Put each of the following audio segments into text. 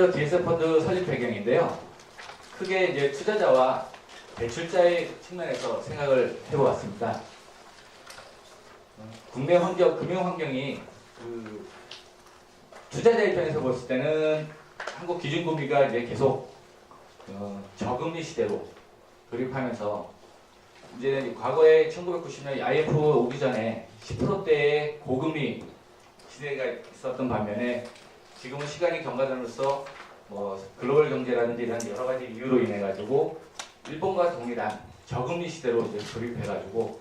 그래서 DSR 펀드 설립 배경인데요. 크게 이제 투자자와 대출자의 측면에서 생각을 해보았습니다. 국내 환경, 금융 환경이 투자자 입장에서 봤을 때는 한국 기준금리가 이제 계속 저금리 시대로 돌입하면서 이제 과거에 1990년 IMF 오기 전에 10%대의 고금리 시대가 있었던 반면에 지금은 시간이 경과됨으로써 뭐 글로벌 경제라든지 이런 여러 가지 이유로 인해 가지고 일본과 동일한 저금리 시대로 이제 돌입해가지고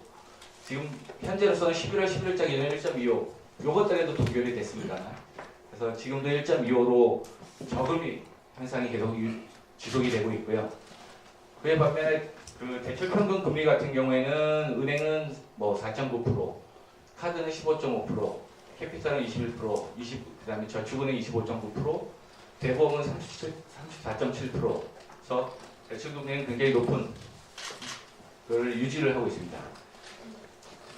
지금 현재로서는 11월 11일자 기준 1.25 요것들에도 동결이 됐습니다. 그래서 지금도 1.25로 저금리 현상이 계속 지속이 되고 있고요. 그에 반면에 그 대출 평균 금리 같은 경우에는 은행은 뭐 4.9%, 카드는 15.5%, 캐피탈은 21%, 그다음에 저축은행 25.9%, 대부업은 34.7%서 대출 금리는 굉장히 높은 걸 유지를 하고 있습니다.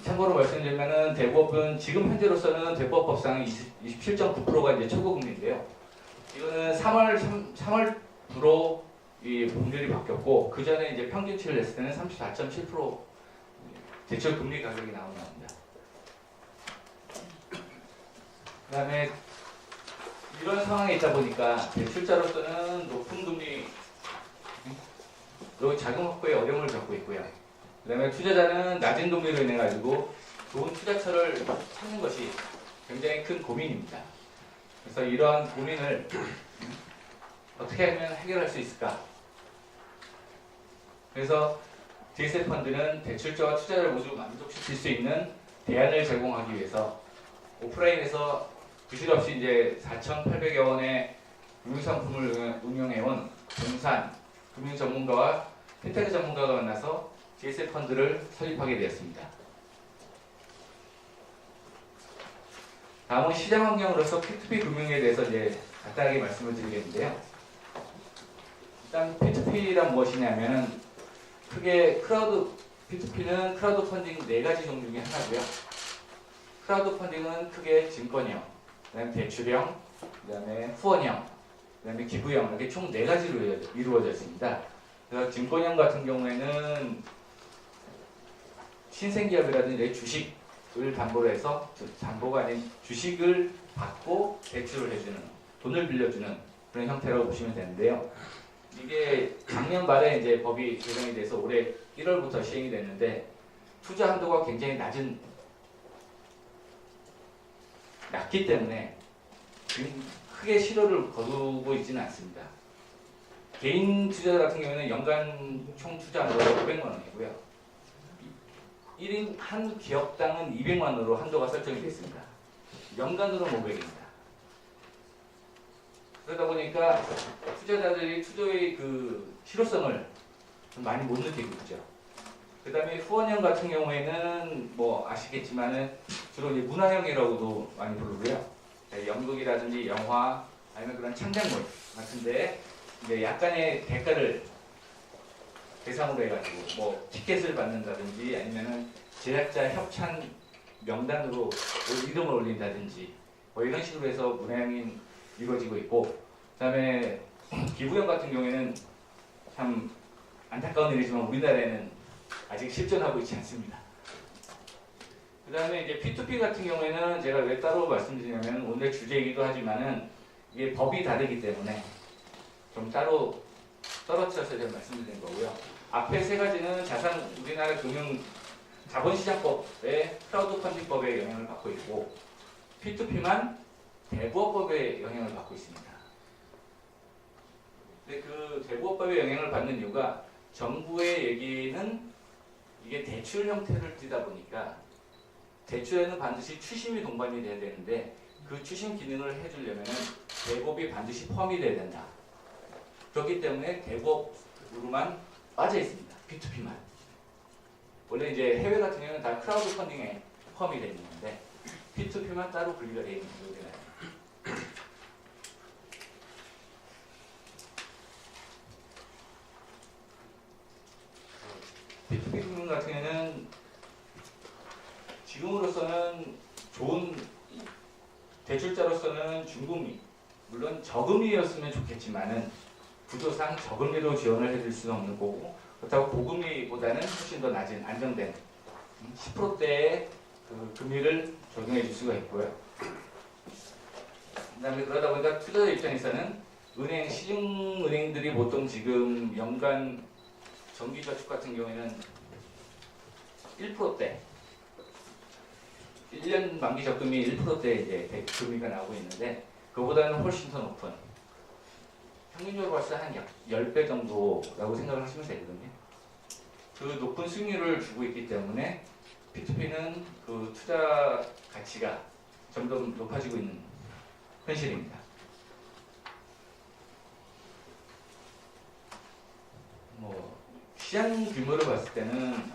참고로 말씀드리면은 대부업은 지금 현재로서는 대부업법상 27.9%가 이제 최고금리인데요. 이거는 3월부로 이 법률이 바뀌었고 그 전에 이제 평균치를 냈을 때는 34.7% 대출 금리 가격이 나옵니다. 그다음에 이런 상황에 있다 보니까 대출자로서는 높은 금리로 자금 확보에 어려움을 겪고 있고요. 그다음에 투자자는 낮은 금리로 인해 가지고 좋은 투자처를 찾는 것이 굉장히 큰 고민입니다. 그래서 이러한 고민을 어떻게 하면 해결할 수 있을까? 그래서 DSR 펀드는 대출자와 투자자를 모두 만족시킬 수 있는 대안을 제공하기 위해서 오프라인에서 부실없이 이제 4,800여 원의 금융상품을 운영해온 동산 금융 전문가와 핀테크 전문가가 만나서 DSR 펀드를 설립하게 되었습니다. 다음은 시장 환경으로서 P2P 금융에 대해서 이제 간단하게 말씀을 드리겠는데요. 일단 P2P란 무엇이냐면은 크게 P2P는 크라우드 펀딩 4가지 종류 중에 하나고요. 크라우드 펀딩은 크게 증권형, 그다음에 대출형, 그다음에 후원형, 그다음에 기부형 이렇게 총 4가지로 이루어져 있습니다. 그래서 증권형 같은 경우에는 신생기업이라든지 주식을 담보로 해서 담보가 아닌 주식을 받고 대출을 해주는, 돈을 빌려주는 그런 형태라고 보시면 되는데요. 이게 작년 말에 이제 법이 제정이 돼서 올해 1월부터 시행이 됐는데 투자 한도가 굉장히 낮기 때문에 크게 실효를 거두고 있지는 않습니다. 개인 투자자 같은 경우에는 연간 총 투자 한도가 500만 원이고요. 1인 한 기업당은 200만 원으로 한도가 설정이 됐습니다. 연간으로는 500입니다. 그러다 보니까 투자자들이 투자의 그 실효성을 좀 많이 못 느끼고 있죠. 그 다음에 후원형 같은 경우에는 뭐 아시겠지만은 주로 이제 문화형이라고도 많이 부르고요. 연극이라든지 영화 아니면 그런 창작물 같은데 이제 약간의 대가를 대상으로 해가지고 뭐 티켓을 받는다든지 아니면은 제작자 협찬 명단으로 이름을 올린다든지 뭐 이런 식으로 해서 문화형이 이루어지고 있고, 그다음에 기부형 같은 경우에는 참 안타까운 일이지만 우리나라에는 아직 실존하고 있지 않습니다. 그 다음에 이제 P2P 같은 경우에는 제가 왜 따로 말씀드리냐면 오늘의 주제이기도 하지만은 이게 법이 다르기 때문에 좀 따로 떨어뜨려서 제가 말씀드린 거고요. 앞에 3가지는 우리나라 금융 자본시장법의 크라우드 펀딩법의 영향을 받고 있고 P2P만 대부업법의 영향을 받고 있습니다. 근데 그 대부업법의 영향을 받는 이유가 정부의 얘기는 이게 대출 형태를 띠다 보니까 대출에는 반드시 추심이 동반이 돼야 되는데 그 추심 기능을 해주려면 대부업이 반드시 포함이 돼야 된다. 그렇기 때문에 대부업으로만 빠져 있습니다. P2P만. 원래 이제 해외 같은 경우는 다 크라우드 펀딩에 포함이 되어 있는데 P2P만 따로 분리가 되어 있는 거예요. P2P 금융 같은 경우는 지금으로서는 좋은 대출자로서는 중금리, 물론 저금리였으면 좋겠지만은 구조상 저금리로 지원을 해줄 수는 없는 거고, 그렇다고 고금리보다는 훨씬 더 낮은 안정된 10%대의 그 금리를 적용해 줄 수가 있고요. 그다음에 그러다 보니까 투자자 입장에서는 시중은행들이 보통 지금 연간 정기저축 같은 경우에는 1%대, 1년 만기 적금이 1%대 이제 금리가 나오고 있는데, 그보다는 훨씬 더 높은, 평균적으로 봤을 때 한 10배 정도라고 생각을 하시면 되거든요. 그 높은 수익률을 주고 있기 때문에 P2P는 그 투자 가치가 점점 높아지고 있는 현실입니다. 뭐 시장 규모를 봤을 때는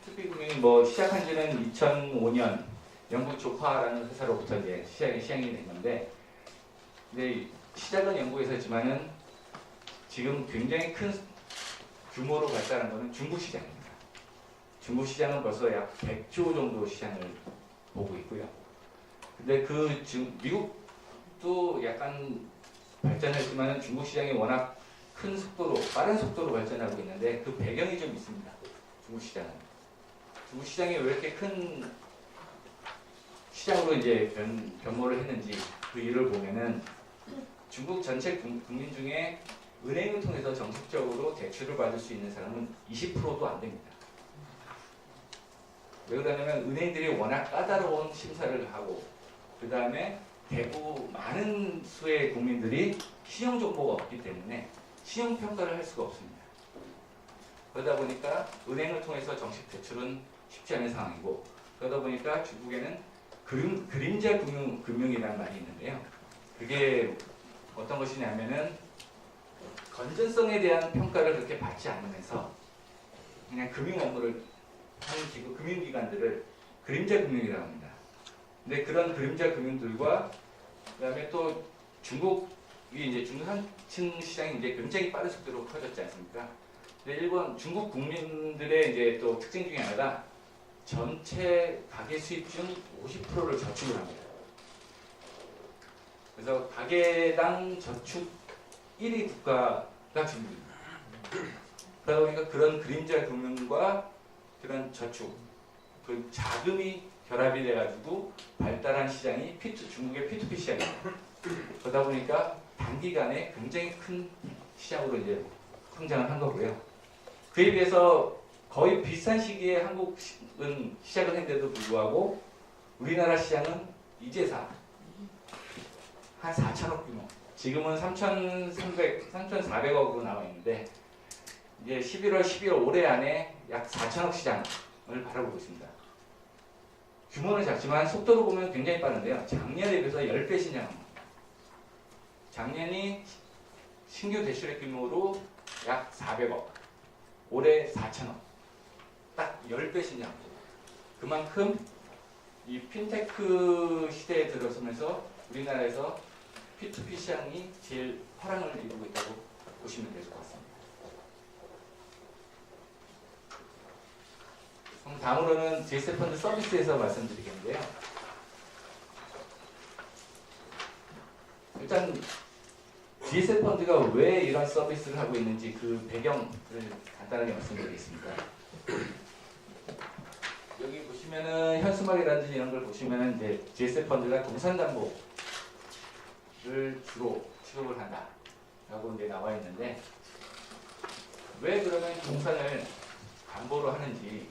P2P 금융이 시작한 지는 2005년 영국 조파라는 회사로부터 이제 시작이 된 건데, 근데 시작은 영국에서 했지만은 지금 굉장히 큰 규모로 발달한 것은 중국 시장입니다. 중국 시장은 벌써 약 100조 정도 시장을 보고 있고요. 근데 미국도 약간 발전했지만 중국 시장이 워낙 빠른 속도로 발전하고 있는데, 그 배경이 좀 있습니다. 중국 시장은. 중국 시장이 왜 이렇게 큰 시장으로 이제 변모를 했는지 그 이유를 보면은, 중국 전체 국민 중에 은행을 통해서 정식적으로 대출을 받을 수 있는 사람은 20%도 안 됩니다. 왜 그러냐면 은행들이 워낙 까다로운 심사를 하고, 그 다음에 대부분 많은 수의 국민들이 신용 정보가 없기 때문에 신용 평가를 할 수가 없습니다. 그러다 보니까 은행을 통해서 정식 대출은 쉽지 않은 상황이고, 그러다 보니까 중국에는 그림자 금융이라는 말이 있는데요. 그게 어떤 것이냐면은 건전성에 대한 평가를 그렇게 받지 않으면서 그냥 금융 업무를 하는 금융기관들을 그림자 금융이라고 합니다. 근데 그런 그림자 금융들과 그다음에 또 중국이 이제 중산층 시장이 이제 굉장히 빠른 속도로 커졌지 않습니까? 근데 중국 국민들의 이제 또 특징 중에 하나가 전체 가계 수입 중 50%를 저축을 합니다. 그래서 가계당 저축 1위 국가가 중국입니다. 그러다 보니까 그런 그림자 금융과 그런 저축, 그 자금이 결합이 돼가지고 발달한 시장이 중국의 P2P 시장입니다. 그러다 보니까 단기간에 굉장히 큰 시장으로 이제 성장을 한 거고요. 그에 비해서 거의 비슷한 시기에 한국은 시작을 했는데도 불구하고 우리나라 시장은 이제사 한 4천억 규모, 지금은 3,400억으로 나와 있는데, 이제 11월, 12월 올해 안에 약 4천억 시장을 바라보고 있습니다. 규모는 작지만 속도로 보면 굉장히 빠른데요. 작년에 비해서 10배 신장합니다. 작년이 신규 대출액 규모로 약 400억, 올해 4천억, 딱 10배 신장합니다. 그만큼 이 핀테크 시대에 들어서면서 우리나라에서 P2P 시장이 제일 화랑을 이루고 있다고 보시면 될 것 같습니다. 그럼 다음으로는 GS 펀드 서비스에서 말씀드리겠는데요. 일단 GS 펀드가 왜 이런 서비스를 하고 있는지 그 배경을 간단하게 말씀드리겠습니다. 여기 보시면은 현수막이라든지 이런 걸 보시면은 이제 GS 펀드가 동산담보를 주로 취급을 한다라고 이제 나와 있는데, 왜 그러면 동산을 담보로 하는지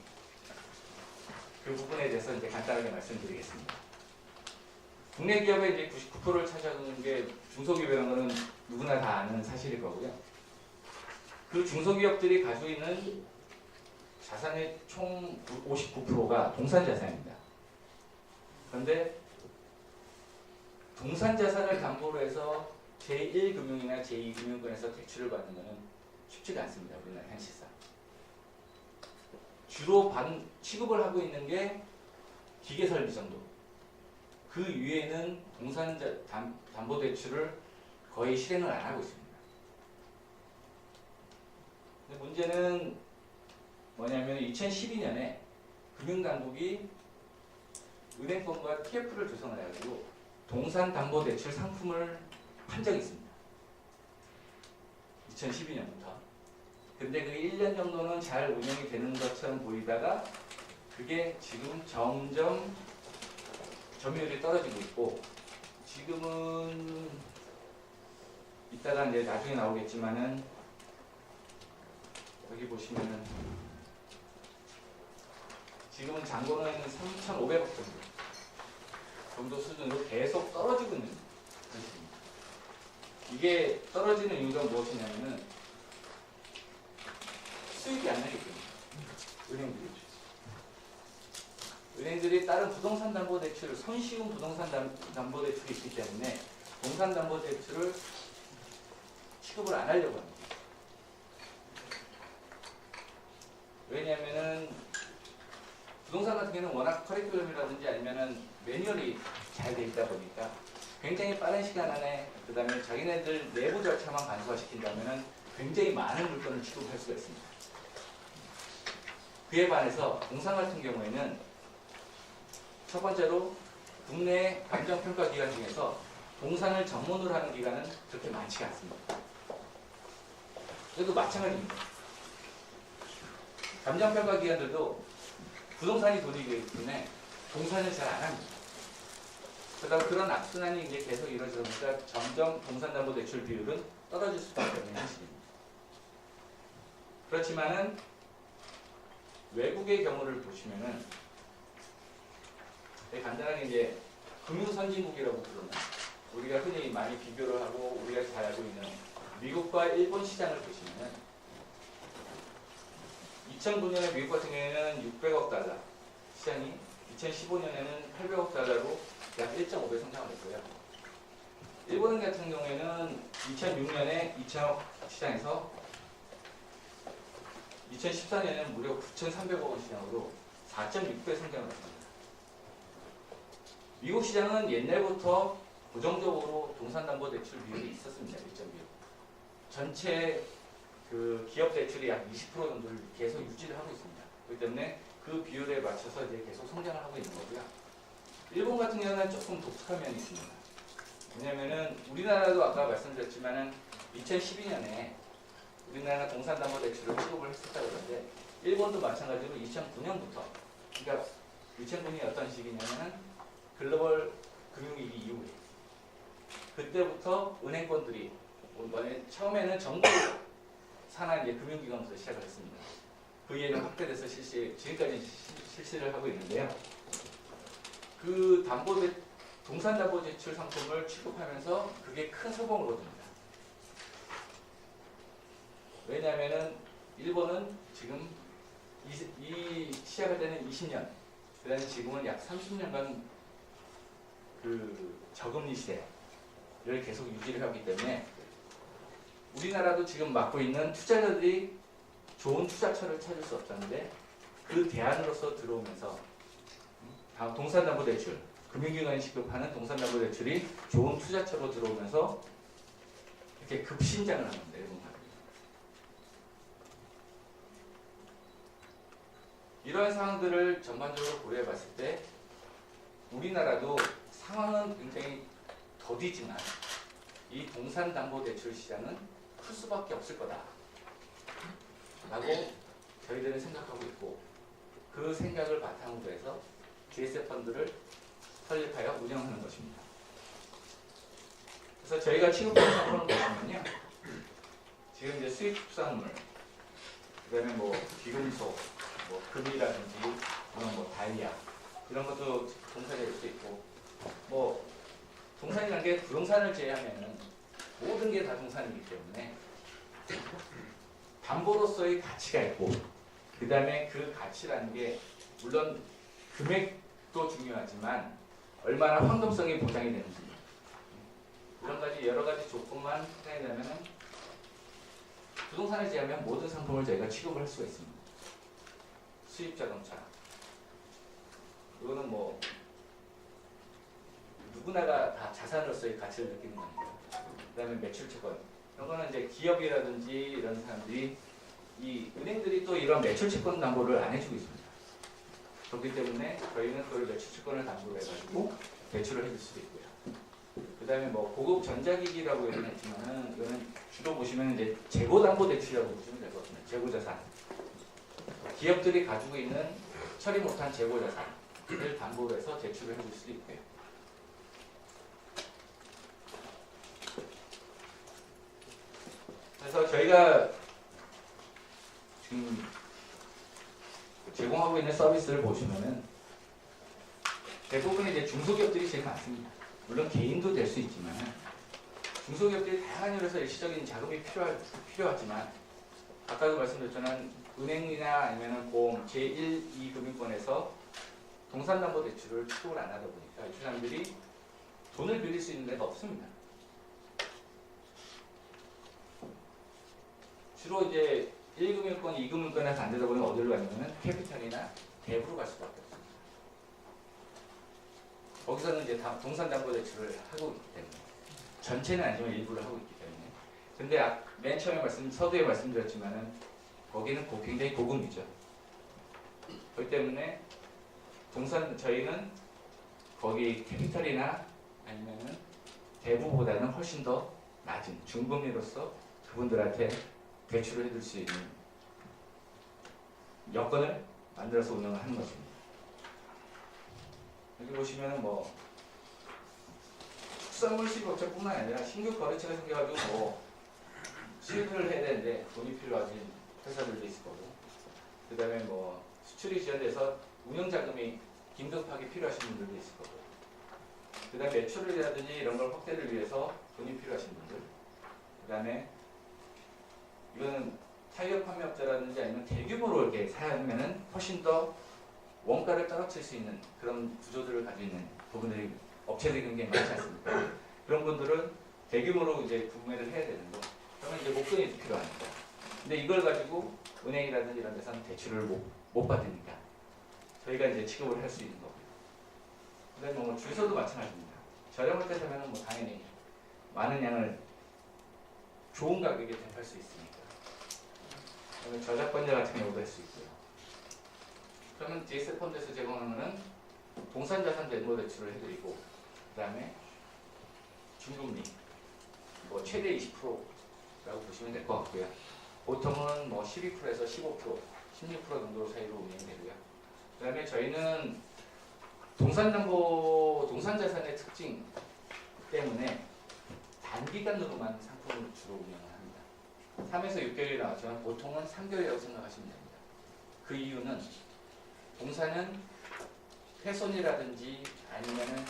그 부분에 대해서 이제 간단하게 말씀드리겠습니다. 국내 기업의 이제 99%를 차지하는 게 중소기업이라는 것은 누구나 다 아는 사실일 거고요. 그 중소기업들이 가지고 있는 자산의 총 59%가 동산자산입니다. 그런데 동산자산을 담보로 해서 제1금융이나 제2금융권에서 대출을 받는 것은 쉽지가 않습니다. 우리나라 현실상. 주로 취급을 하고 있는 게 기계설비 정도. 그 위에는 담보대출을 거의 실행을 안 하고 있습니다. 근데 문제는 뭐냐면 2012년에 금융당국이 은행권과 TF를 조성해가지고 동산담보대출 상품을 한 적이 있습니다. 2012년부터. 근데 그 1년 정도는 잘 운영이 되는 것처럼 보이다가 그게 지금 점점 점유율이 떨어지고 있고, 지금은 이따가 이제 나중에 나오겠지만은 여기 보시면은 지금은 잔고는 3,500억 정도 수준으로 계속 떨어지고 있는 것입니다. 이게 떨어지는 이유가 무엇이냐면은 수익이 안 나기 때문에 은행들이 다른 부동산 담보 대출을, 손쉬운 부동산 담보 대출이 있기 때문에 동산 담보 대출을 취급을 안 하려고 합니다. 왜냐하면은 부동산 같은 경우는 워낙 커리큘럼이라든지 아니면은 매뉴얼이 잘 돼 있다 보니까 굉장히 빠른 시간 안에, 그 다음에 자기네들 내부 절차만 간소화시킨다면은 굉장히 많은 물건을 취급할 수가 있습니다. 그에 반해서 동산 같은 경우에는 첫 번째로 국내 감정평가 기관 중에서 동산을 전문으로 하는 기관은 그렇게 많지가 않습니다. 그래도 마찬가지입니다. 감정평가 기관들도 부동산이 돈이기 때문에 동산을 잘 안 합니다. 그러다 그런 악순환이 이제 계속 이루어지니까 점점 동산담보대출 비율은 떨어질 수밖에 없는 현실입니다. 그렇지만은 외국의 경우를 보시면은 간단하게 이제 금융선진국이라고 부르는, 우리가 흔히 많이 비교를 하고 우리가 잘 알고 있는 미국과 일본 시장을 보시면은 2009년에 미국 같은 경우에는 600억 달러 시장이 2015년에는 800억 달러로 약 1.5배 성장을 했고요. 일본 같은 경우에는 2006년에 2천억 시장에서 2014년에는 무려 9,300억 원 시장으로 4.6배 성장을 했습니다. 미국 시장은 옛날부터 고정적으로 동산담보대출 비율이 있었습니다. 1.2. 전체 그 기업 대출이 약 20% 정도를 계속 유지를 하고 있습니다. 그렇기 때문에 그 비율에 맞춰서 이제 계속 성장을 하고 있는 거고요. 일본 같은 경우는 조금 독특한 면이 있습니다. 왜냐면은 우리나라도 아까 말씀드렸지만은 2012년에 우리나라 동산담보대출을 취급을 했었다고 그러는데 일본도 마찬가지로 2009년부터, 그러니까 2009년이 어떤 시기냐면은 글로벌 금융위기 이후에 그때부터 은행권들이 처음에는 정부 산하 이제 금융기관부터 시작을 했습니다. 그 이후에는 확대돼서 지금까지 실시를 하고 있는데요. 그 동산담보대출 상품을 취급하면서 그게 큰 성공을 거둡니다. 왜냐하면은 일본은 지금 이 시작할 때는 20년, 그다음에 지금은 약 30년간 그 저금리 시대를 계속 유지를 하기 때문에 우리나라도 지금 맡고 있는 투자자들이 좋은 투자처를 찾을 수 없었는데 그 대안으로서 들어오면서 동산담보대출, 금융기관이 지급하는 동산담보대출이 좋은 투자처로 들어오면서 이렇게 급신장을 합니다. 일본 가격이. 이러한 상황들을 전반적으로 고려해 봤을 때 우리나라도 상황은 굉장히 더디지만 이 동산담보대출 시장은 클 수밖에 없을 거다 라고 저희들은 생각하고 있고, 그 생각을 바탕으로 해서 GSF 펀드를 설립하여 운영하는 것입니다. 그래서 저희가 취급하는 상품을 보시면요, 지금 이제 수익 특산물, 그다음에 뭐 귀금속, 뭐 금이라든지 그런 뭐 다이아 이런 것도 동산일 수 있고, 뭐 동산이라는 게 부동산을 제외하면은 모든 게 다 동산이기 때문에 담보로서의 가치가 있고, 그 다음에 그 가치라는 게 물론 금액도 중요하지만 얼마나 황금성이 보장이 되는지, 이런 가지 여러 가지 조건만 해내면은 부동산을 제외하면 모든 상품을 저희가 취급을 할 수가 있습니다. 수입자동차, 이거는 뭐 누구나가 다 자산으로서의 가치를 느끼는 거니까. 그 다음에 매출채권, 이런 거는 이제 기업이라든지 이런 사람들이, 이 은행들이 또 이런 매출채권 담보를 안 해주고 있습니다. 그렇기 때문에 저희는 그걸 매출채권을 담보로 해가지고 대출을 해줄 수도 있고요. 그 그다음에 뭐 고급 전자기기라고 얘기했지만은 이거는 주로 보시면 이제 재고담보대출이라고 보시면 될 것 같습니다. 재고자산. 기업들이 가지고 있는 처리 못한 재고자산을 담보로 해서 대출을 해줄 수도 있고요. 그래서 저희가 지금 제공하고 있는 서비스를 보시면은 대부분 이제 중소기업들이 제일 많습니다. 물론 개인도 될 수 있지만 중소기업들이 다양한 이유에서 일시적인 자금이 필요하지만 아까도 말씀드렸지만 은행이나 아니면 보험 제1, 2금융권에서 동산담보대출을 취급을 안 하다 보니까 이 사람들이 돈을 빌릴 수 있는 데가 없습니다. 주로 이제 1금융권, 2금융권에서 안 되다 보니 어디로 가냐면 캐피탈이나 대부로 갈 수밖에 없습니다. 거기서는 이제 동산담보대출을 하고 있기 때문에 전체는 아니지만 일부를 하고 있기 때문에 근데 맨 처음에 서두에 말씀드렸지만은 거기는 굉장히 고금리죠. 그렇기 때문에 저희는 거기 캐피탈이나 아니면은 대부보다는 훨씬 더 낮은 중금리로서 그분들한테 대출을 해줄 수 있는 여건을 만들어서 운영을 하는 것입니다. 여기 보시면은 뭐 축산물 수입업체뿐만 아니라 신규 거래처가 생겨가지고 뭐 수입을 해야 되는데 돈이 필요하신 회사들도 있을 거고, 그 다음에 뭐 수출이 지연돼서 운영자금이 긴급하게 필요하신 분들도 있을 거고, 그 다음에 매출이라든지 이런 걸 확대를 위해서 돈이 필요하신 분들, 그 다음에 이거는 타이어 판매업자라든지 아니면 대규모로 이렇게 사면은 훨씬 더 원가를 떨어뜨릴 수 있는 그런 구조들을 가지고 있는 부분들이 업체들이 굉장히 많지 않습니까? 그런 분들은 대규모로 이제 구매를 해야 되는 거. 그러면 이제 목돈이 필요하니까. 근데 이걸 가지고 은행이라든지 이런 데서는 대출을 못 받으니까 저희가 이제 취급을 할 수 있는 거고요. 그다음에 뭐 주유소도 마찬가지입니다. 저렴할 때 사면은 뭐 당연히 많은 양을 좋은 가격에 대입할 수 있으니까. 그다음에 저작권자 같은 경우도 할 수 있고요. 그러면 DS 펀드에서 제공하는 거는 동산자산 대모 대출을 해드리고, 그 다음에 중금리, 뭐 최대 20%라고 보시면 될 것 같고요. 보통은 뭐 12%에서 15%, 16% 정도 사이로 운영되고요. 그 다음에 저희는 동산자산의 특징 때문에 단기간으로만 상품을 주로 운영을 합니다. 3에서 6개월이 나왔지만 보통은 3개월이라고 생각하시면 됩니다. 그 이유는 동산은 훼손이라든지 아니면은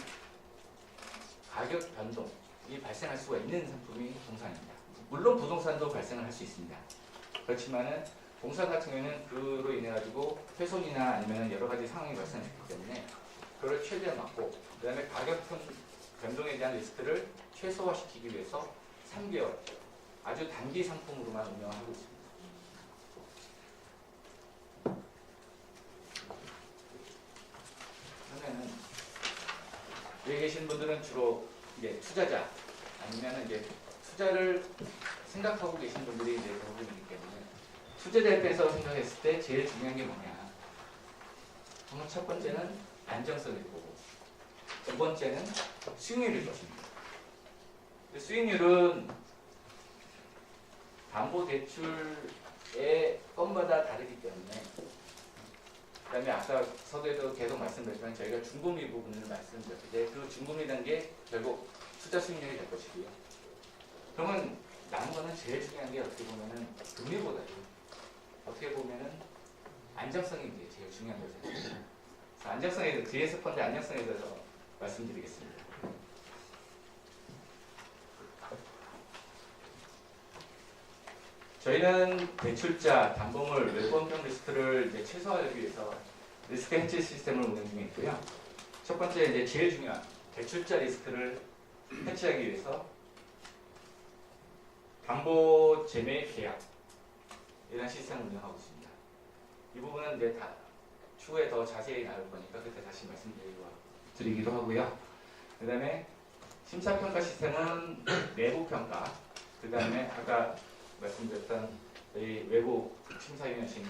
가격 변동이 발생할 수가 있는 상품이 동산입니다. 물론 부동산도 발생을 할 수 있습니다. 그렇지만은 동산 같은 경우에는 그로 인해 가지고 훼손이나 아니면 여러 가지 상황이 발생했기 때문에 그걸 최대한 막고, 그다음에 가격 변동에 대한 리스크를 최소화시키기 위해서 3개월 아주 단기 상품으로만 운영하고 있습니다. 그러면은 여기 계신 분들은 주로 이제 투자자 아니면 이제 투자를 생각하고 계신 분들이 이제 대부분이기 때문에 투자자 입장에서 생각했을 때 제일 중요한 게 뭐냐? 그러면 첫 번째는 안정성일 거고, 두 번째는 수익률일 것입니다. 수익률은 담보대출의 건마다 다르기 때문에, 그 다음에 아까 서두에도 계속 말씀드렸지만 저희가 중금리 부분을 말씀드렸을 때 그 중금리 단계 결국 투자 수익률이 될 것이고요. 그러면 남은 거는 제일 중요한 게 어떻게 보면은 금리보다도 어떻게 보면은 안정성이 이제 제일 중요한 거죠. 그래서 안정성에 대해서 DS 펀드 안정성에 대해서 말씀드리겠습니다. 저희는 대출자, 담보물, 외부원평 리스크를 이제 최소화하기 위해서 리스크 해치 시스템을 운영 중에 있고요. 첫 번째 이제 제일 중요한 대출자 리스크를 해치하기 위해서 담보 제매 계약 이런 시스템을 운영하고 있습니다. 이 부분은 이제 다 추후에 더 자세히 나올 거니까 그때 다시 말씀드리기도 하고요. 그 다음에 심사평가 시스템은 내부 평가, 그 다음에 아까 말씀드렸던 저희 외부 심사위원이신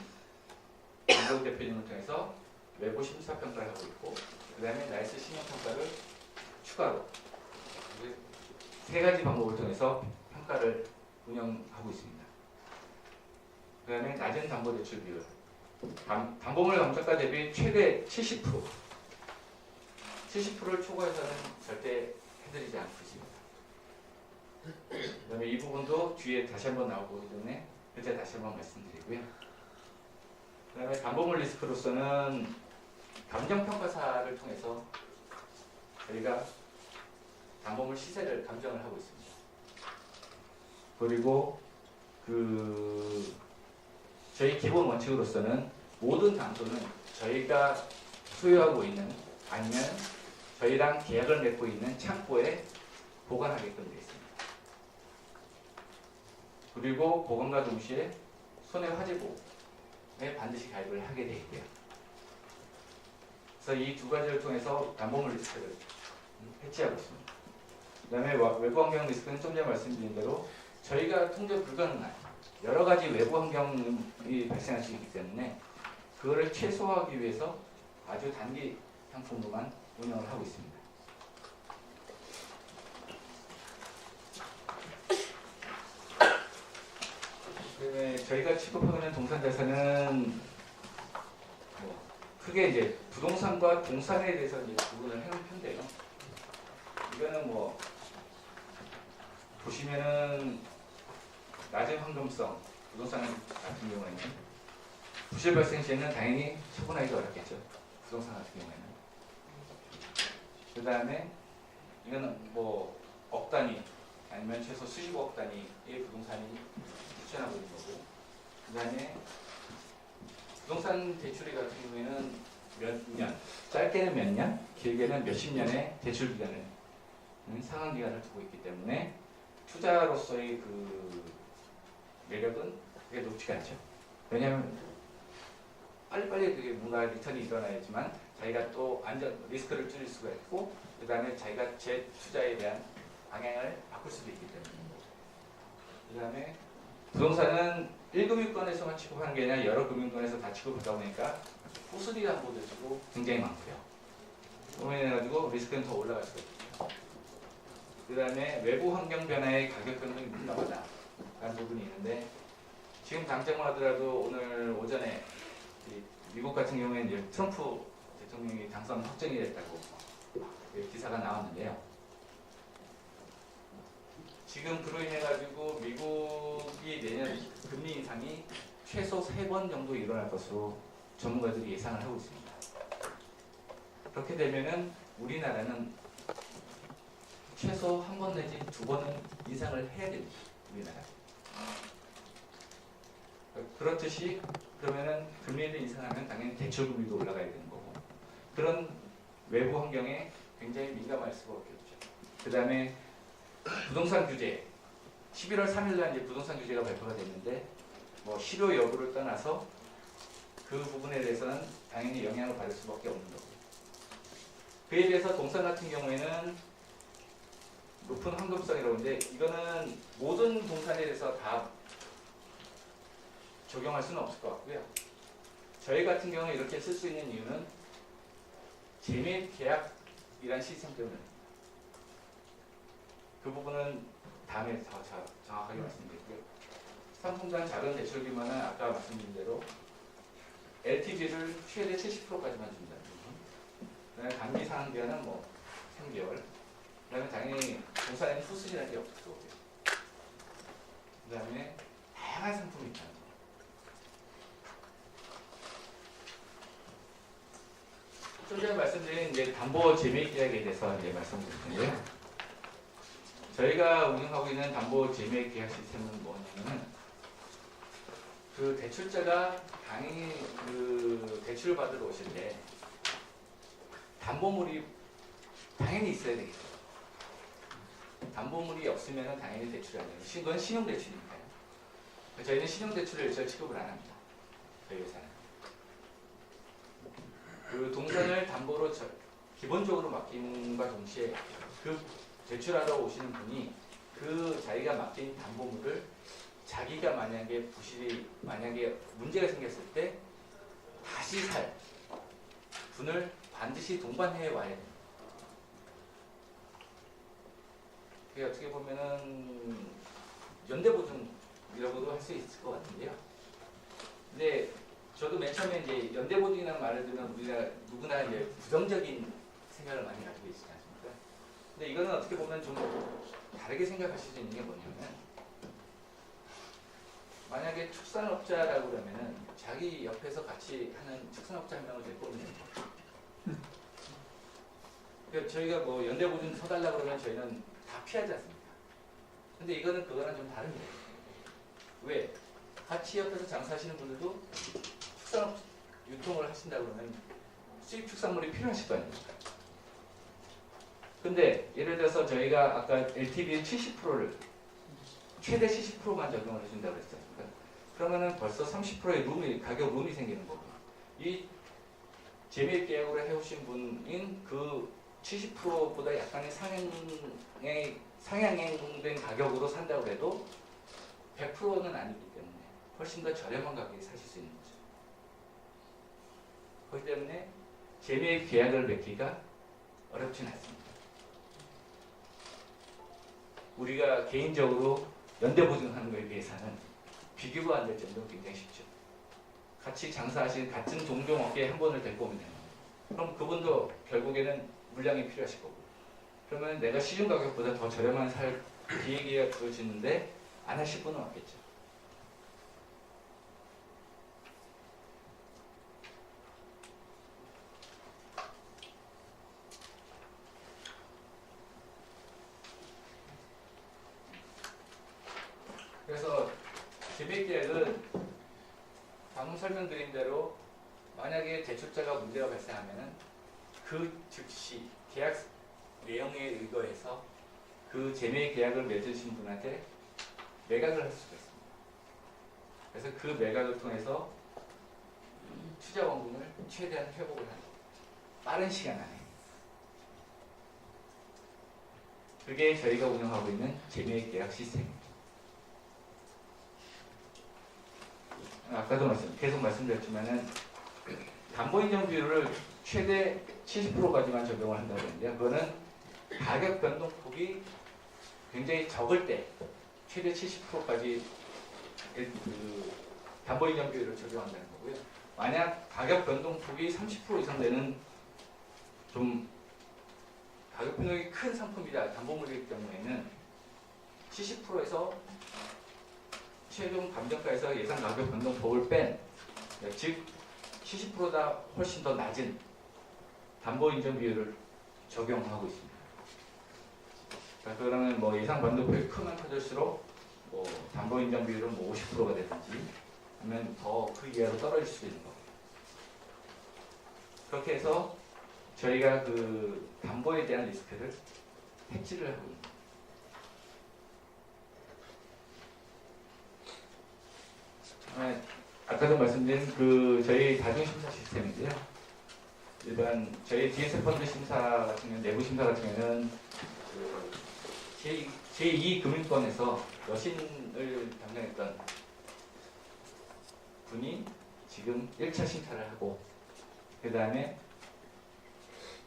강동 대표님을 통해서 외부 심사평가를 하고 있고, 그 다음에 나이스 신용평가를 추가로 세 가지 방법을 통해서 평가를 운영하고 있습니다. 그 다음에 낮은 담보대출 비율, 담보물 감정가 대비 최대 70%, 70%를 초과해서는 절대 해드리지 않고 있습니다. 그 다음에 이 부분도 뒤에 다시 한번 나오기 때문에 그때 다시 한번 말씀드리고요. 그 다음에 담보물 리스크로서는 감정평가사를 통해서 저희가 담보물 시세를 감정을 하고 있습니다. 그리고 저희 기본 원칙으로서는 모든 담보는 저희가 소유하고 있는 아니면 저희랑 계약을 맺고 있는 창고에 보관하게끔 되어 있습니다. 그리고 보관과 동시에 손해화재보험에 반드시 가입을 하게 되어 있고요. 그래서 이 두 가지를 통해서 담보물 리스크를 해치하고 있습니다. 그 다음에 외부 환경 리스크는 좀 전에 말씀드린 대로 저희가 통제 불가능한 여러 가지 외부 환경이 발생할 수 있기 때문에 그거를 최소화하기 위해서 아주 단기 상품으로만 운영을 하고 있습니다. 그다음에 저희가 취급하고 있는 동산자산은 크게 이제 부동산과 동산에 대해서 이제 구분을 해놓은 편인데요. 이거는 보시면은 낮은 황금성 부동산 같은 경우에는 부실 발생 시에는 당연히 처분하기가 어렵겠죠. 부동산 같은 경우에는. 그 다음에 이거는 억 단위 아니면 최소 수십억 단위의 부동산이 추천하고 있는 거고, 그 다음에 부동산 대출이 같은 경우에는 몇 년, 짧게는 몇 년, 길게는 몇십 년의 대출 기간을 상환 기간을 두고 있기 때문에 투자로서의 매력은 그게 높지가 않죠. 왜냐하면 빨리빨리 그게 뭔가 리턴이 일어나야지만 자기가 또 리스크를 줄일 수가 있고, 그 다음에 자기가 재투자에 대한 방향을 바꿀 수도 있기 때문에. 그 다음에 부동산은 1금융권에서만 취급하는 게 아니라 여러 금융권에서 다 취급하다 보니까 후수리 담보대출도 굉장히 많고요. 그로 인해가지고 리스크는 더 올라갈 수가 있죠. 그 다음에 외부 환경 변화에 가격 변동이 민감하다라는 부분이 있는데, 지금 당장만 하더라도 오늘 오전에 미국 같은 경우에는 이제 트럼프 대통령이 당선 확정이 됐다고 기사가 나왔는데요. 지금 그로 인해 가지고 미국이 내년 금리 인상이 최소 3번 정도 일어날 것으로 전문가들이 예상을 하고 있습니다. 그렇게 되면은 우리나라는 최소 1번 내지 2번은 인상을 해야 됩니다. 우리나라. 그렇듯이 그러면은 금리를 인상하면 당연히 대출금리도 올라가야 되는 거고, 그런 외부 환경에 굉장히 민감할 수밖에 없죠. 그 다음에 부동산 규제, 11월 3일날 이제 부동산 규제가 발표가 됐는데 실효 여부를 떠나서 그 부분에 대해서는 당연히 영향을 받을 수밖에 없는 거고, 그에 비해서 동산 같은 경우에는 높은 황금성이라고 하는데, 이거는 모든 동산에 대해서 다 적용할 수는 없을 것 같고요. 저희 같은 경우는 이렇게 쓸 수 있는 이유는 재매입 계약이란 시스템 때문입니다. 그 부분은 다음에 더 정확하게 말씀드리고요. 상품단 작은 대출 규모는 아까 말씀드린 대로 LTV를 최대 70%까지만 준다는 부분. 그다음에 단기 상환 기간은 3개월. 그다음에 당연히 동산에는 후순위라는 게 없을 거고요. 그다음에 다양한 상품이 있다는 거. 좀 전에 말씀드린 이제 담보 재매입 계약에 대해서 이제 말씀드릴 텐데요. 저희가 운영하고 있는 담보 재매입 계약 시스템은 뭐냐면은 대출자가 당연히 대출을 받으러 오실 때 담보물이 당연히 있어야 되겠죠. 담보물이 없으면 당연히 대출이 안 돼요. 그건 신용대출이니까요. 저희는 신용대출을 일절 취급을 안 합니다. 저희 회사는. 동산을 담보로 기본적으로 맡김과 동시에 대출하러 오시는 분이 자기가 맡긴 담보물을 자기가 만약에 문제가 생겼을 때 다시 살 분을 반드시 동반해 와야 됩니다. 그게 어떻게 보면은 연대보증이라고도 할 수 있을 것 같은데요. 근데 저도 맨 처음에 이제 연대보증이라는 말을 들으면 우리가 누구나 이제 부정적인 생각을 많이 가지고 있지 않습니까? 근데 이거는 어떻게 보면 좀 다르게 생각하실 수 있는 게 뭐냐면, 만약에 축산업자라고 그러면은 자기 옆에서 같이 하는 축산업자 한 명을 데리고 오면 됩니다. 그러니까 저희가 뭐 연대보증 서달라고 그러면 저희는 다 피하지 않습니까? 근데 이거는 그거랑 좀 다릅니다. 왜? 같이 옆에서 장사하시는 분들도 축산업 유통을 하신다고 그러면 수입 축산물이 필요하실 거 아닙니까? 근데 예를 들어서 저희가 아까 LTV 70%를 최대 70%만 적용을 해준다고 그랬잖아요. 그러면은 벌써 30%의 가격 룸이 생기는 거고, 이 재매입 계약으로 해오신 분인 그 70%보다 약간의 상향된 가격으로 산다고 해도 100%는 아니기 때문에 훨씬 더 저렴한 가격에 사실 수 있는 거죠. 그렇기 때문에 재매입 계약을 맺기가 어렵진 않습니다. 우리가 개인적으로 연대보증하는 것에 비해서는 비교가 안 될 정도로 굉장히 쉽죠. 같이 장사하신 같은 동종업계에 한 분을 데리고 오면 됩니다. 그럼 그분도 결국에는 물량이 필요하실 거고, 그러면 내가 시중 가격보다 더 저렴한 살 기회가 주어지는데 안 하실 분은 없겠죠. 그래서 재매입 계약은 방금 설명드린 대로 만약에 대출자가 문제가 발생하면은 그 즉시 계약 내용에 의거해서 그 재매입 계약을 맺으신 분한테 매각을 할 수가 있습니다. 그래서 그 매각을 통해서 투자 원금을 최대한 회복을 하는 겁니다. 빠른 시간 안에. 그게 저희가 운영하고 있는 재매입 계약 시스템입니다. 아까도 계속 말씀드렸지만은 담보인정 비율을 최대 70%까지만 적용을 한다고 했는데요. 그거는 가격 변동폭이 굉장히 적을 때 최대 70%까지 그 담보인정 비율을 적용한다는 거고요. 만약 가격 변동폭이 30% 이상 되는 좀 가격 변동이 큰 상품이다, 담보물이기 경우에는 70%에서 최종 감정가에서 예상 가격 변동폭을 뺀, 즉 70%다 훨씬 더 낮은 담보 인정 비율을 적용하고 있습니다. 그러니까 그러면 뭐 예상 변동폭이 크면 커질수록 뭐 담보 인정 비율은 뭐 50%가 되든지 하면 더 그 이하로 떨어질 수도 있는 거고. 그렇게 해서 저희가 그 담보에 대한 리스크를 해지를 하고 있습니다. 아까도 말씀드린 그 저희 다중심사 시스템인데요. 일반 저희 DS 펀드 심사 같은 경우, 내부 심사 같은 경우는 그 제2금융권에서 여신을 담당했던 분이 지금 1차 심사를 하고, 그 다음에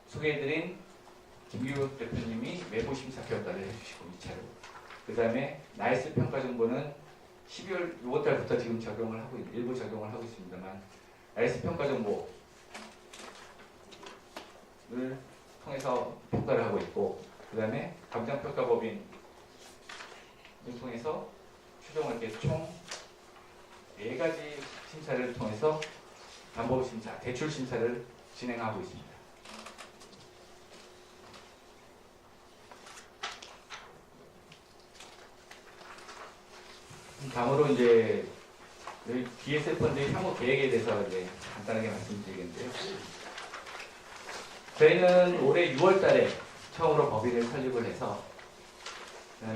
소개해드린 김규혁 대표님이 외부 심사 평가를 해주시고 2차로, 그 다음에 나이스 평가 정보는 12월 6월달부터 지금 일부 적용을 하고 있습니다만, 나이스 평가 정보를 통해서 평가를 하고 있고, 그 다음에 감정평가법인을 통해서 최종을 이렇게 총 4가지 심사를 통해서 담보심사, 대출심사를 진행하고 있습니다. 다음으로 이제 DSF 펀드의 향후 계획에 대해서 이제 간단하게 말씀드리겠는데요. 저희는 올해 6월달에 처음으로 법인을 설립을 해서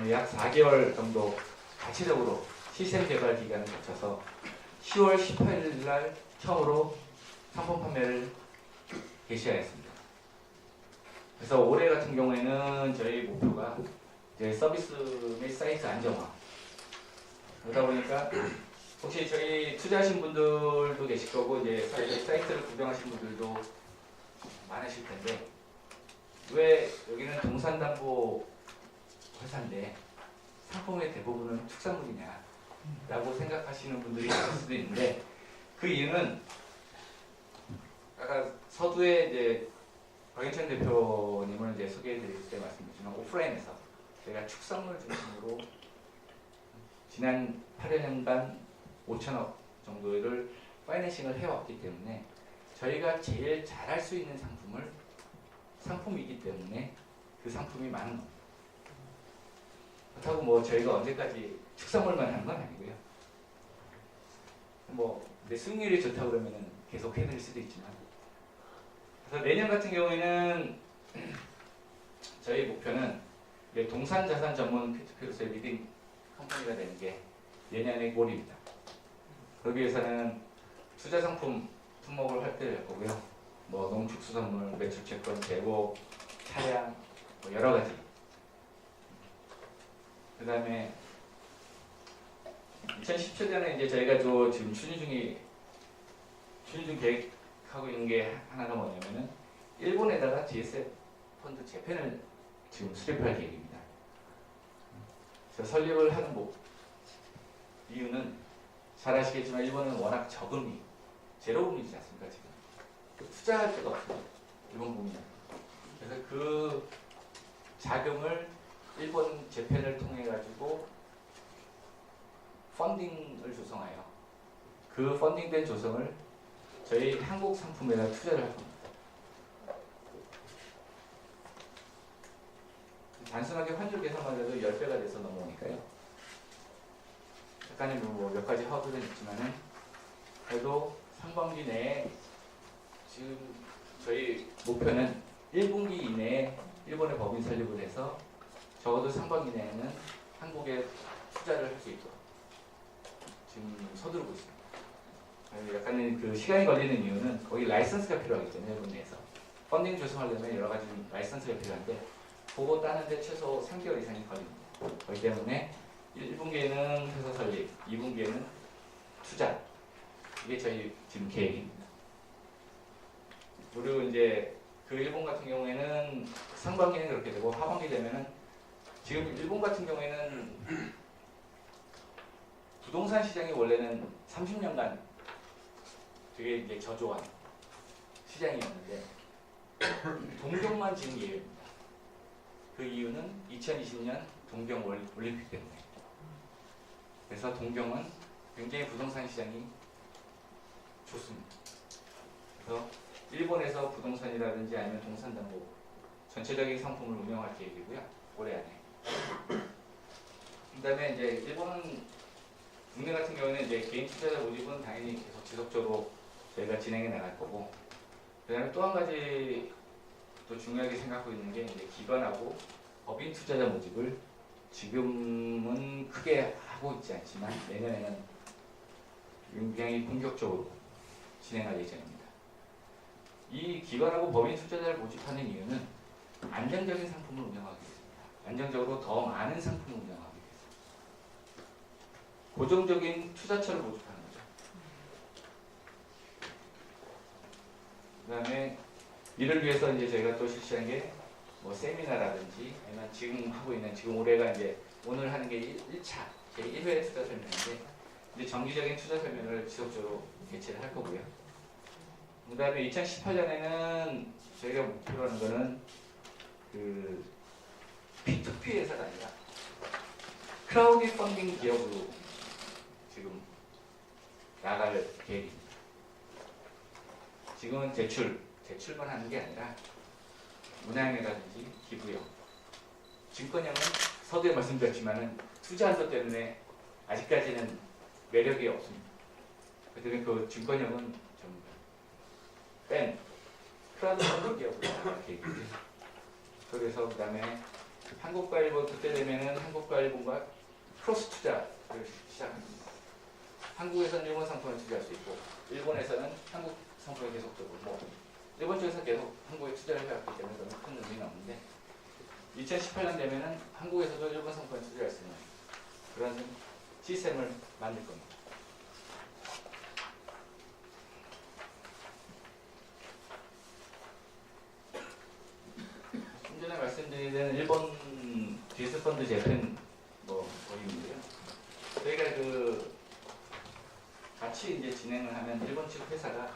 약 4개월 정도 자체적으로 시스템 개발 기간을 거쳐서 10월 18일 날 처음으로 상품 판매를 개시하였습니다. 그래서 올해 같은 경우에는 저희 목표가 이제 서비스 및 사이트 안정화. 그러다 보니까 혹시 저희 투자하신 분들도 계실 거고, 이제 사이트를 구경하신 분들도 많으실 텐데, 왜 여기는 동산담보 회사인데 상품의 대부분은 특산물이냐 라고 생각하시는 분들이 있을 수도 있는데, 그 이유는 아까 서두에 이제 박인천 대표님을 이제 소개해 드릴 때 말씀드렸지만, 오프라인에서 저희가 축산물 중심으로 지난 8년간 5천억 정도를 파이낸싱을 해왔기 때문에 저희가 제일 잘할 수 있는 상품이기 때문에 그 상품이 많은 겁니다. 그렇다고 뭐 저희가 언제까지 축산물만 하는 건 아니고요. 뭐 내 수익률이 좋다고 그러면 계속 해드릴 수도 있지만, 그래서 내년 같은 경우에는 저희 목표는 동산 자산 전문 피투피로서의 리딩 컴퍼니가 되는 게 내년의 골입니다. 그러기 위해서는 투자 상품 품목을 확대할 거고요. 뭐 농축수산물, 매출채권, 재고, 차량, 뭐 여러 가지. 그 다음에 2017년에 이제 저희가 또 지금 추진 중 계획하고 있는 게 하나가 뭐냐면은 일본에다가 GSF 펀드 재팬을 지금 수립할 계획입니다. 그래서 설립을 하는 이유는 잘 아시겠지만 일본은 워낙 저금리, 제로금리지 않습니까 지금. 투자할 데가 없어요. 일본 국민은. 그래서 그 자금을 일본 재팬을 통해 가지고 펀딩을 조성하여 그 펀딩된 조성을 저희 한국 상품에다 투자를 할 겁니다. 단순하게 환율 계산만 해도 10배가 돼서 넘어오니까요. 약간의 뭐 몇 가지 허들은 있지만은 그래도 상반기 내에 지금 저희 목표는 1분기 이내에 일본의 법인 설립을 해서 적어도 상반기 내에는 한국에 투자를 할 수 있도록 지금 서두르고 있습니다. 약간의 그 시간이 걸리는 이유는 거기 라이선스가 필요하기 때문에 일본 내에서 펀딩 조성하려면 여러 가지 라이선스가 필요한데 그거 따는데 최소 3개월 이상이 걸립니다. 그렇기 때문에 1분기에는 회사 설립, 2분기에는 투자. 이게 저희 지금 계획입니다. 그리고 이제 그 일본 같은 경우에는 상반기는 그렇게 되고 하반기 되면은 지금 일본 같은 경우에는 부동산 시장이 원래는 30년간 되게 이제 저조한 시장이었는데 동경만 지금 예외입니다. 그 이유는 2020년 동경 올림픽 때문에. 그래서 동경은 굉장히 부동산 시장이 좋습니다. 그래서 일본에서 부동산이라든지 아니면 동산담보 전체적인 상품을 운영할 계획이고요. 올해 안에. 그 다음에 이제 일본은 국내 같은 경우는 이제 개인 투자자 모집은 당연히 계속 지속적으로 저희가 진행해 나갈 거고, 그 다음에 또 한 가지 또 중요하게 생각하고 있는 게 이제 기관하고 법인 투자자 모집을 지금은 크게 하고 있지 않지만 내년에는 굉장히 본격적으로 진행할 예정입니다. 이 기관하고 법인 투자자를 모집하는 이유는 안정적인 상품을 운영하기 위해서입니다. 안정적으로 더 많은 상품을 운영하기 위해서. 고정적인 투자처를 모집하는 거죠. 그 다음에 이를 위해서 이제 저희가 또 실시한 게 뭐 세미나라든지 아니면 지금 하고 있는, 지금 올해가 이제 오늘 하는 게 1차, 제 1회 투자 설명인데 이제 정기적인 투자 설명을 지속적으로 개최를 할 거고요. 그 다음에 2018년에는 저희가 목표로 하는 거는 그 P2P 회사가 아니라 크라우드 펀딩 기업으로 지금 나갈 계획입니다. 지금은 대출만 하는 게 아니라 문화형이라든지 기부형, 증권형은 서두에 말씀드렸지만은 투자한 것 때문에 아직까지는 매력이 없습니다. 그때문에 그 증권형은 좀 뺀 크라우드 펀딩 기업으로 나갈 계획이고요. 그래서 그 다음에 한국과 일본, 그때 되면은 한국과 일본과 크로스 투자를 시작합니다. 한국에서는 일본 상품을 투자할 수 있고 일본에서는 한국 상품을 계속적으로 일본 쪽에서 계속 한국에 투자를 해왔기 때문에 너무 큰 의미는 없는데 2018년 되면은 한국에서도 일본 상품을 투자할 수 있는 그런 시스템을 만들 겁니다. 좀 전에 말씀드린 일본 GS 펀드 재팬 뭐 거기인데요. 저희가 같이 이제 진행을 하면 일본 측 회사가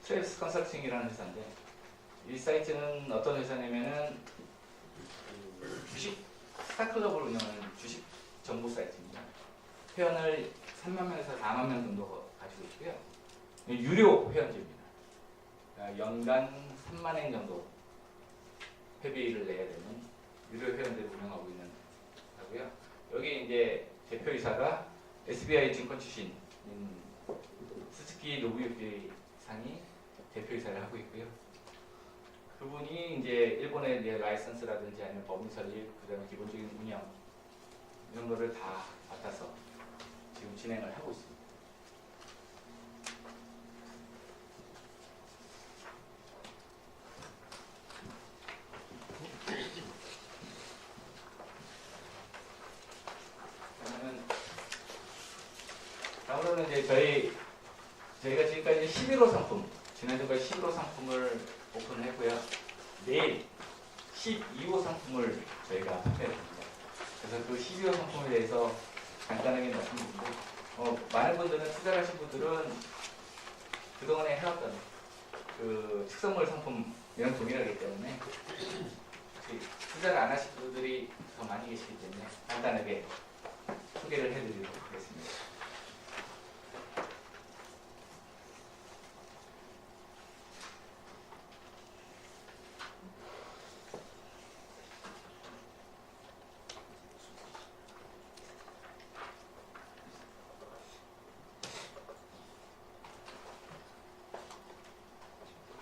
트레이스 컨설팅이라는 회사인데 이 사이트는 어떤 회사냐면은 주식 스타클럽을 운영하는 주식 정보 사이트입니다. 회원을 3만 명에서 4만 명 정도 가지고 있고요. 유료 회원제입니다. 연간 3만 엔 정도 회비를 내야 되는 유료 회원제를 운영하고 있는 거고요. 여기 이제 대표이사가 SBI 증권 출신인 스즈키 노부유키 상이 대표이사를 하고 있고요. 그분이 이제 일본의 이제 라이선스라든지 아니면 법인 설립, 그다음에 기본적인 운영 이런 거를 다 맡아서 지금 진행을 하고 있습니다. 다음으로는 이제 저희가 지금까지 11호 상품, 지난주까지 11호 상품을 오픈을 했고요. 내일 12호 상품을 저희가 판매를 합니다. 그래서 그 12호 상품에 대해서 간단하게 말씀드리고, 많은 분들은 투자를 하신 분들은 그동안에 해왔던 그 특선물 상품이랑 동일하기 때문에 투자를 안 하신 분들이 더 많이 계시기 때문에 간단하게 소개를 해드리도록 하겠습니다.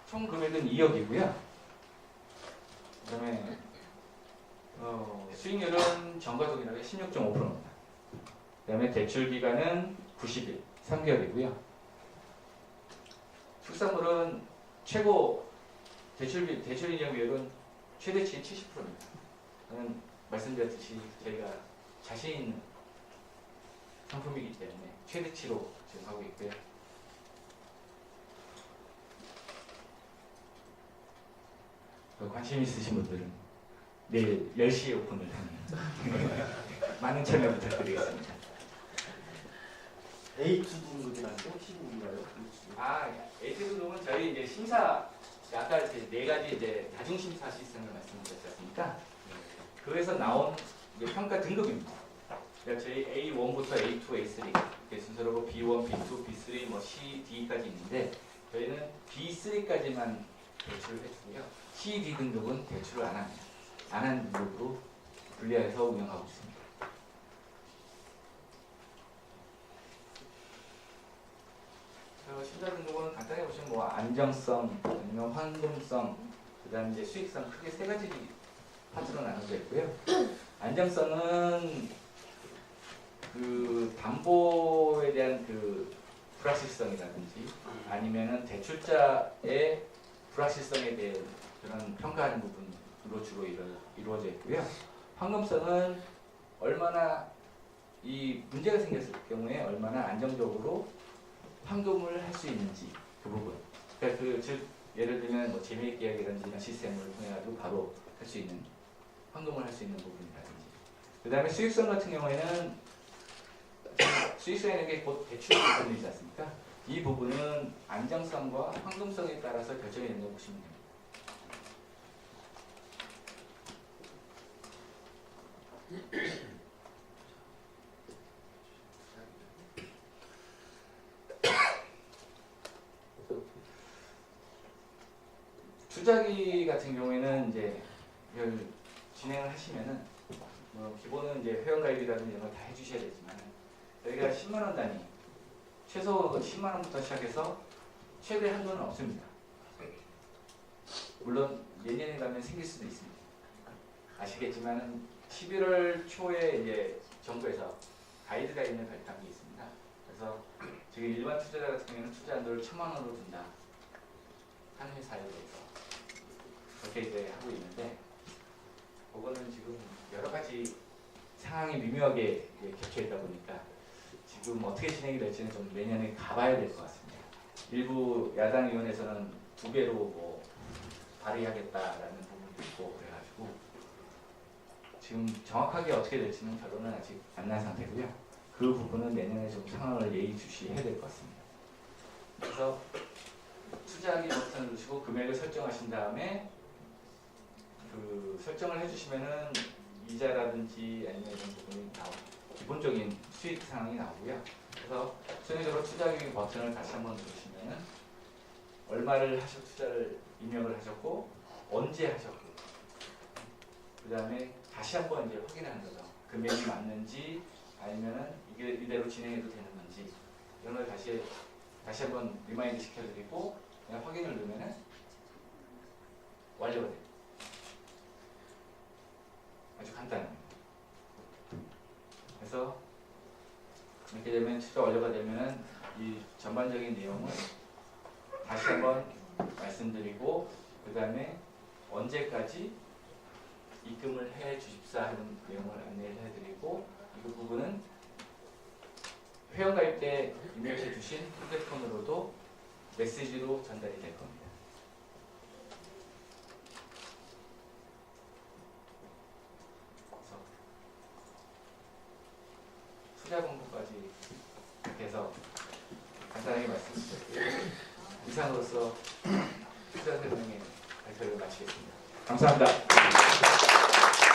총 금액은 2억이고요. 그다음에 수익률은 전과동일하게 16.5%입니다. 그다음에 대출 기간은 90일, 3개월이고요. 출산물은 최고 대출 인정 비율은 최대치 70%입니다. 저는 말씀드렸듯이 저희가 자신 있는 상품이기 때문에 최대치로 지금 하고 있고요. 관심 있으신 분들은 내일 10시에 오픈을 합니다. 많은 참여 부탁드리겠습니다. A2 등급이라는데 혹시 뭔가요? A2 등급은 저희 이제 심사, 아까 이제 4가지 이제 다중심사 시스템을 말씀드렸지 않습니까? 그에서 나온 이제 평가 등급입니다. 그러니까 저희 A1부터 A2, A3 이렇게 순서로 B1, B2, B3, 뭐 C, D까지 있는데 저희는 B3까지만 대출을 해주고요. C, D 등급은 대출을 안 합니다. 안 한 등급으로 분리해서 운영하고 있습니다. 신자 등급은 간단히 보시면 뭐 안정성, 아니면 환금성, 그다음 이제 수익성 크게 3가지 파트로 나눠져 있고요. 안정성은 그 담보에 대한 그 불확실성이라든지 아니면은 대출자의 불확실성에 대한 그런 평가하는 부분으로 주로 이루어져 있고요. 황금성은 얼마나 이 문제가 생겼을 경우에 얼마나 안정적으로 환금을 할 수 있는지 그 부분. 그러니까 즉 예를 들면 뭐 재미있게 이야기라든지 이런 시스템을 통해 가지고 바로 할 수 있는 환금을 할 수 있는 부분이라든지. 그다음에 수익성 같은 경우에는 수익성이라는 게 곧 대출 부분이지 않습니까? 이 부분은 안정성과 황금성에 따라서 결정이 된다고 보시면 됩니다. 투자기 같은 경우에는 이제 이걸 진행을 하시면은 기본은 이제 회원가입이라든지 이런 걸 다 해주셔야 되지만 저희가 10만 원 단위 최소 10만 원부터 시작해서 최대 한도는 없습니다. 물론 내년에 가면 생길 수도 있습니다. 아시겠지만 11월 초에 이제 정부에서 가이드라인을 발표한 게 있습니다. 그래서 지금 일반 투자자 같은 경우에는 투자 한도를 1,000만 원으로 둔다. 한 회사에 대해서 그렇게 이제 하고 있는데 그거는 지금 여러 가지 상황이 미묘하게 겹쳐 있다 보니까 지금 어떻게 진행이 될지는 좀 내년에 가봐야 될 것 같습니다. 일부 야당 의원에서는 2배로 뭐 발의하겠다라는 부분도 있고 그래가지고 지금 정확하게 어떻게 될지는 결론은 아직 안 난 상태고요. 그 부분은 내년에 좀 상황을 예의주시해야 될 것 같습니다. 그래서 투자하기 버튼을 누르시고 금액을 설정하신 다음에 그 설정을 해주시면은 이자라든지 아니면 이런 부분이 기본적인 수익 상황이 나오고요. 그래서 순위적으로 투자하기 버튼을 다시 한번 누르시면은 얼마를 투자를 입력을 하셨고 언제 하셨고 그 다음에 다시 한번 이제 확인하는 거죠. 금액이 맞는지 아니면은 이게 이대로 진행해도 되는 건지 이런 걸 다시 한번 리마인드 시켜드리고 그냥 확인을 누르면은 완료가 돼요. 아주 간단합니다. 그래서 이렇게 되면 투자 완료가 되면은 이 전반적인 내용을 다시 한번 말씀드리고 그 다음에 언제까지 입금을 해 주십사 하는 내용을 안내를 해드리고 이 부분은 회원가입 때 입력해 주신 휴대폰으로도 메시지로 전달이 될 겁니다. 그래서 투자 공부까지 이렇게 해서 간단하게 말씀드렸고요. 이상으로서 투자 설명의 발표를 마치겠습니다. 감사합니다.